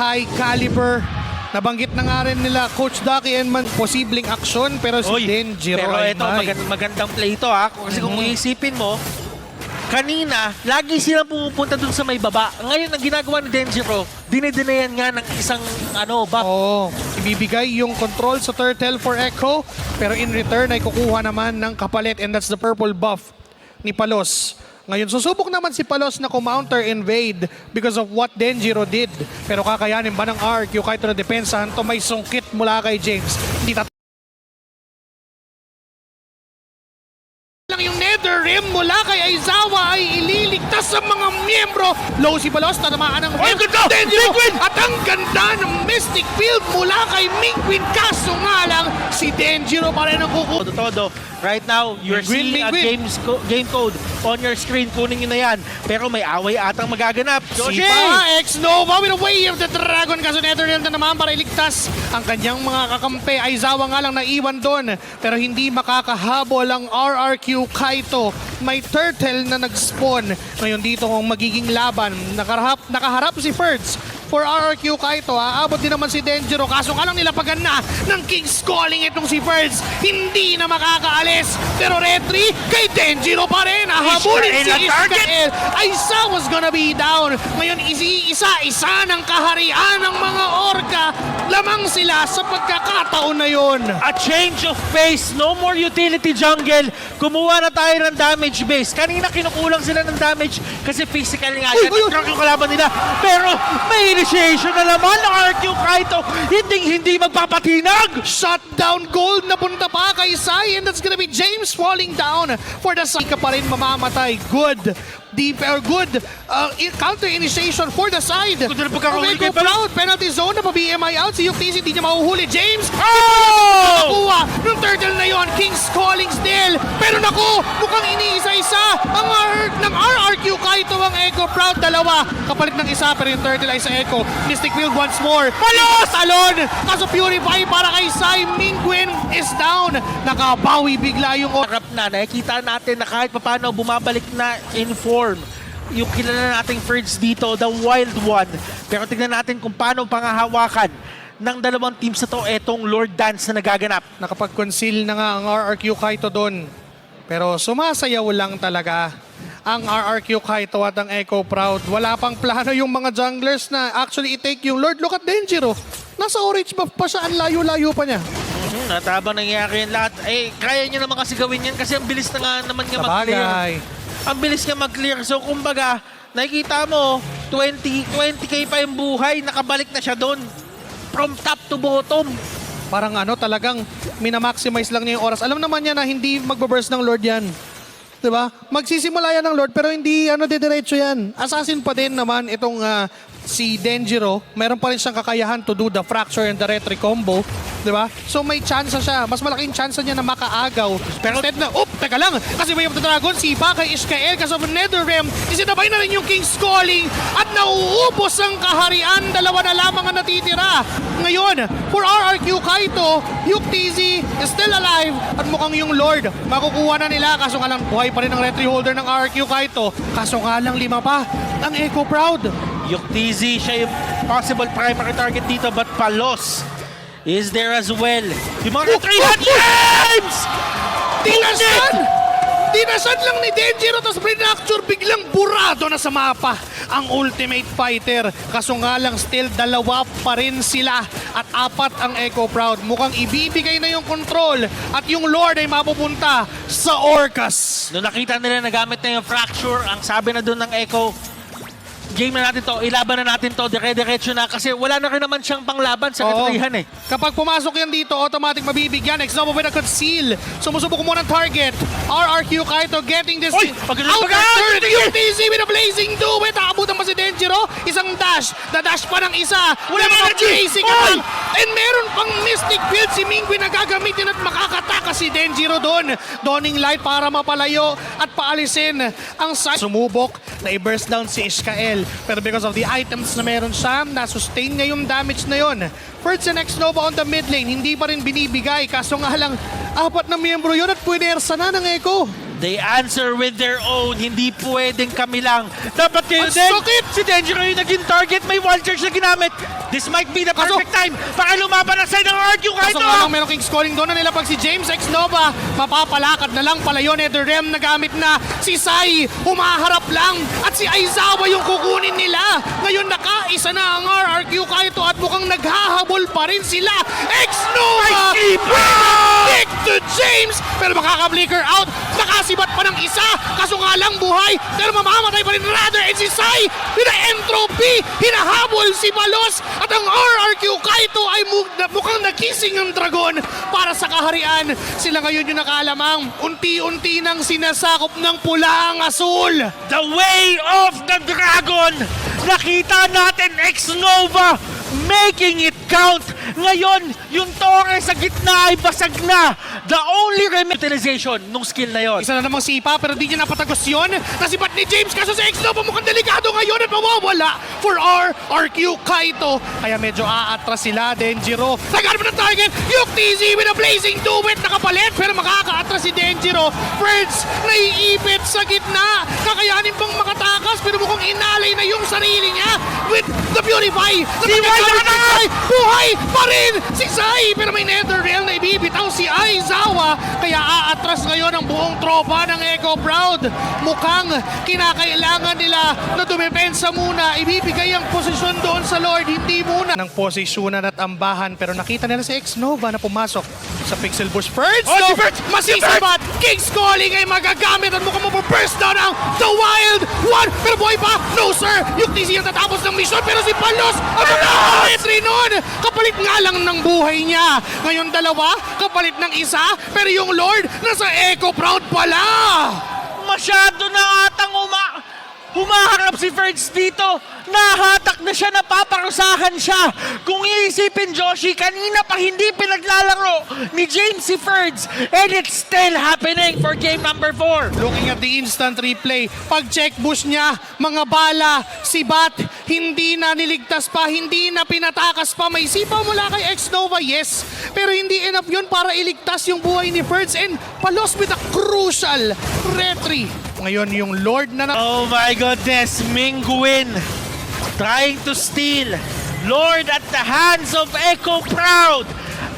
high caliber. Nabanggit na nga rin nila Coach Ducky and man posibleng aksyon pero si Denjiro pero ay ito, may. magandang play ito ha. Kasi kung iisipin mo, kanina, lagi silang pumupunta dun sa may baba. Ngayon, ang ginagawa ni Denjiro, dinidinayan nga ng isang buff. Oo, ibibigay yung control sa Turtle for Echo pero in return ay kukuha naman ng kapalit and that's the purple buff ni Palos. Ngayon, susubok naman si Palos na counter invade because of what Denjiro did. Pero kakayanin ba ng RQ kahit na depensahan to may sungkit mula kay James. Hindi lang yung Nether Rim mula kay Aizawa ay ililigtas sa mga miyembro. Low si Palos, tatamaan ng Denjiro. At ang ganda ng Mystic Field mula kay Mingwin. Kaso nga lang, si Denjiro pa rin ang kukuha. Todo. Right now, you're seeing a game code on your screen. Kunin nyo na yan. Pero may away atang magaganap. Si Pa X-Nova with a wave of the dragon. Kaso Netherrealm na naman para iligtas ang kanyang mga kakampi. Aizawa nga lang naiwan doon. Pero hindi makakahabol ang RRQ Kaito. May turtle na nag-spawn. Ngayon dito kung magiging laban. Nakaharap si Ferds. For RRQ Kaito, aabot din naman si Denjiro. Kaso nga lang nilapagan na ng King's Calling itong si Ferds. Hindi na makakaalis. Pero retry kay Denjiro pa rin. Ahabulin si Ishkael. Aizawa's gonna be down. Ngayon isa-isa ng kaharian ng mga orca. Lamang sila sa pagkakataon na yon. A change of pace. No more utility jungle. Kumuha na tayo ng damage base. Kanina kinukulang sila ng damage kasi physical nga yan. Truck yung kalaban nila. Pero may initiation na naman ng RQ Kaito. Hindi magpapatinag. Shutdown gold na punta pa kay Sai and that's gonna be James falling down for the Sai ka pa rin mamamatay. Good counter initiation for the side. Echo Proud, penalty zone na pa-BMI out. Si UTC hindi niya mahuhuli. James! Nakuha ng turtle na yon. King's Calling still. Pero naku, mukhang iniisa-isa ang ng RRQ Kaito ang Echo Proud. Dalawa. Kapalit ng isa pero yung turtle ay sa Echo. Mystic Field once more. Palos! Talon! Kaso Purify para kay Sai. Mingwin is down. Nakabawi bigla yung Harap na. Nakikita natin na kahit paano bumabalik na in form yung kilala nating Ferds dito, the wild one. Pero tignan natin kung paano pangahawakan ng dalawang teams na to etong Lord Dance na nagaganap. Nakapag-conceal na nga ang RRQ Kaito doon. Pero sumasayaw lang talaga ang RRQ Kaito at ang Echo Proud. Wala pang plano yung mga junglers na actually i-take yung Lord. Look at Denjiro. Nasa orange buff pa siya. Ang layo-layo pa niya. At habang nangyayari yung lahat, kaya niya naman kasi gawin yan kasi ang bilis na nga naman niya mag-clear. Ang bilis niya mag-clear. So kumbaga, nakikita mo, 20k pa yung buhay, nakabalik na siya doon. From top to bottom. Parang talagang minamaximize lang niya yung oras. Alam naman niya na hindi magbaburst ng Lord yan. Diba? Magsisimula yan ng Lord pero hindi didiretso yan. Assassin pa din naman itong si Denjiro. Meron pa rin siyang kakayahan to do the fracture and the retry combo. Diba? So may chance siya. Mas malaking chance niya na makaagaw. Pero instead na, teka lang. Kasi Way of the Dragon, si kay Ishkael kasi of Nether Rim. Isinabay na rin yung King's Calling at nauubos ang kaharian. Dalawa na lamang ang natitira. Ngayon, for RRQ Kaito, Yuk TZ is still alive at mukhang yung Lord makukuha na nila. Kaso nga lang, buhay pa rin ang retry holder ng RRQ Kaito. Kaso nga lang, 5 pa ang Echo Proud. Yuk TZ, siya yung possible primary target dito but Palos is there as well. Yung mga 300 times! Dinasan lang ni Denjiro tapos pre-fracture biglang burado na sa mapa ang Ultimate Fighter. Kaso nga lang still 2 pa rin sila at 4 ang Echo Proud. Mukhang ibibigay na yung control at yung Lord ay mapupunta sa Orcas. Noong nakita nila nagamit na yung fracture, ang sabi na doon ng Echo, game na natin to, ilaban na natin to, dire-diretso na kasi wala na rin naman siyang panglaban sa katrihan Kapag pumasok yan dito, automatic mabibigyan. X-Nova with a conceal. Sumusubok mo ng target. RRQ Kaito getting this outer third. UTC with a blazing duet. Aabutan pa si Denjiro. Isang dash. The-dash pa ng isa. Wala mga chasing attack. And meron pang Mystic Field si Mingwin na gagamitin at makakataka si Denjiro doon. Dawning Light para mapalayo at paalisin ang side. Sumubok na i-burst down si Ishkael. Pero because of the items na meron siya, na-sustain niya yung damage na yon. Ferds and X-Nova on the mid lane, hindi pa rin binibigay. Kaso nga lang, 4 na miyembro yun at pwede ersa na ng Echo. They answer with their own. Hindi pwedeng kami lang. Dapat kayo Ang din. sakit! Si Denjiro yung naging target. May one charge na ginamit. This might be the perfect time para lumaban ang side ng RQ kahit Kaso nga lang merong King's Calling doon na nila pag si James X Nova mapapalakad na lang pala yun. Netherrealm nagamit na. Si Sai humaharap lang at si Aizawa yung kukunin nila. Ngayon nakaisa na ang RRQ Kaito at mukhang naghahabol pa rin sila. X Nova! Kick to James! Pero makaka-flicker out. Nakasibat pa ng isa. Kaso nga lang buhay. Pero mamamatay pa rin Rather. And si Sai, hina-entropy. Hinahabol si Palos. At ang RRQ Kaito ay mukhang nakising ang dragon para sa kaharian. Sila ngayon yung nakaalamang unti-unti nang sinasakop ng pula ang asul. The way of the dragon! Nakita natin X-Nova making it count. Ngayon, yung torre sa gitna ay basag na. The only utilization nung skill na yon. Isa na namang sipa pero di niya napatagos yun. Nasipat ni James kaso sa X-Nova mukhang delikado ngayon at mawawala for RRQ Kaito. Kaya medyo aatras sila. Denjiro naghanap ng target. Yung TZ with a blazing duet nakapalit pero makakaatras si Denjiro. Birds naiipit sa gitna. Kakayanin pang makatakas pero mukhang inalay na yung sarili niya with the Purify. Buhay pa rin si Sai pero may Netherrealm na ibibitaw si Aizawa kaya aatras ngayon ang buong tropa ng Echo Proud. Mukhang kinakailangan nila na dumepensa muna, ibibigay ang posisyon doon sa Lord, hindi muna ng posisyonan at ambahan pero nakita nila si X-Nova na pumasok sa Pixel Bush. First, Oh, si Bert! masisabat, King's Calling ay magagamit at mukhang mapaburst down ang The Wild One pero buhay pa, no sir, yung TC ang tatapos ng mission pero si Palos ang magkakalit rin nun. Kapalit nga lang ng buhay niya. Ngayon dalawa, kapalit ng isa, pero yung Lord nasa Echo Proud pala. Masyado na atang humaharap si Ferds dito. Nahatak na siya, napaparusahan siya. Kung iisipin, Joshi, kanina pa hindi pinaglalaro ni James si Ferds. And it's still happening for game number 4. Looking at the instant replay, pag check bush niya, mga bala, si Bat, hindi na niligtas pa, hindi na pinatakas pa. May sipa mula kay X-Nova, yes. Pero hindi enough yun para iligtas yung buhay ni Ferds and Palos with a crucial retry. Ngayon yung Lord na Oh my goodness, Mingguin trying to steal. Lord at the hands of Echo Proud.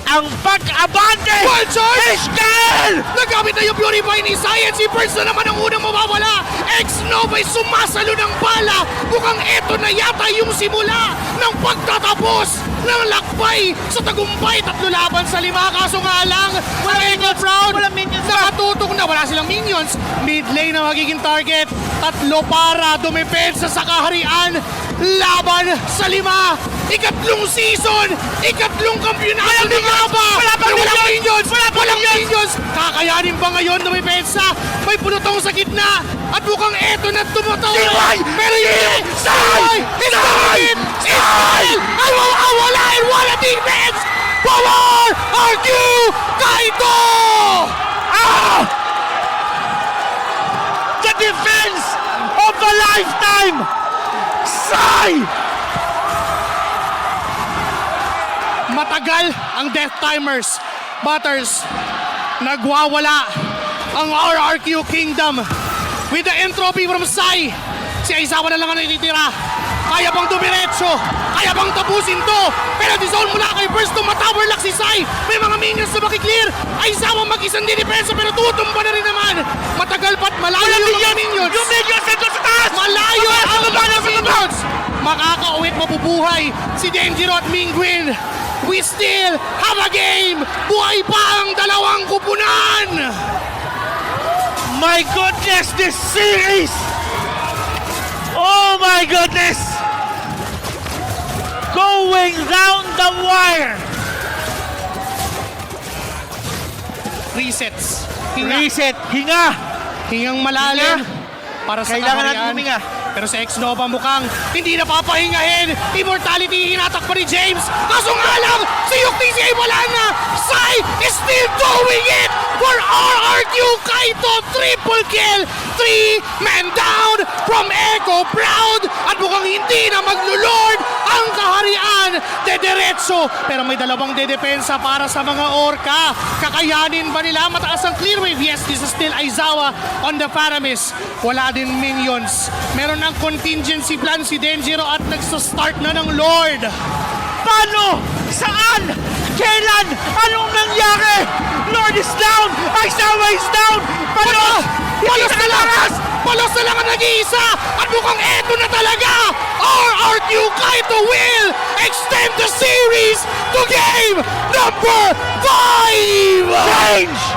Ang pag-abante! One charge! Ishgal! Nagamit na yung Purify ni Science. Si Birds na naman ang unang mawawala. X-Nova'y sumasalo ng bala. Mukhang eto na yata yung simula ng pagtatapos ng lakbay sa tagumpay. 3 laban sa 5. Kaso nga lang, ang Echo Proud Walang minions na. nakatutok na. Wala silang minions. Mid lane na magiging target. 3 para dumepensa sa kaharian. Laban sa 5. Ikatlong season. Ikatlong kampyonato ng Aba. Walang minions. Walang minions. Kakayanin ba ngayon na may pensa? May punotong sa gitna. At mukhang eto na tumataw. Pero yun. Sai! It's coming! It's ay mawawala and wala defense! Power! RQ! Kaito! The defense of a lifetime! Sai! Matagal ang death timers. Butters, nagwawala ang RRQ Kingdom with the entropy from Sai. Si Aizawa na lang ang natitira. Kaya bang dumiretso? Kaya bang tapusin to? Pero di-zone mula kay Burst, tumatower lock si Sai. May mga minions na makiklear. Aizawa mag-isang dinipensa pero tutumba na rin naman. Matagal pa't malayo yung mga minions. Yung minions nandun sa taas! Malayo ang Baba na mga minions. Makakauwit mabubuhay si Denjiro at Mingguin. We still have a game! Buhay pa ang dalawang kupunan! My goodness, this series! Oh my goodness! Going down the wire! Resets. Hinga. Reset, hinga! Hingang malalim. Para sa Kailangan natin kaharian. huminga. Pero sa X-Nova mukhang hindi na papahingahin. Immortality hinatak pa ni James. Kaso nga lang, si UTC ay wala na. Sai is still doing it for RRQ Kaito. Triple kill. 3 men down from Echo Proud. At mukhang hindi na maglulord ang kaharian. Dediretso diretso. Pero may dalawang dedepensa para sa mga Orca. Kakayanin ba nila? Mataas ang clear wave. Yes, this is still Aizawa on the Paramis. Wala din minions. Meron ng contingency plan si Denjiro at nagsa-start na ng Lord. Paano? Saan? Kailan? Anong nangyari? Lord is down! Aizawa is down! Palos! Palos na lang! Palos na lang ang nag-iisa! At mukhang eto na talaga! RRQ Kaito will extend the series to game number 5! Change!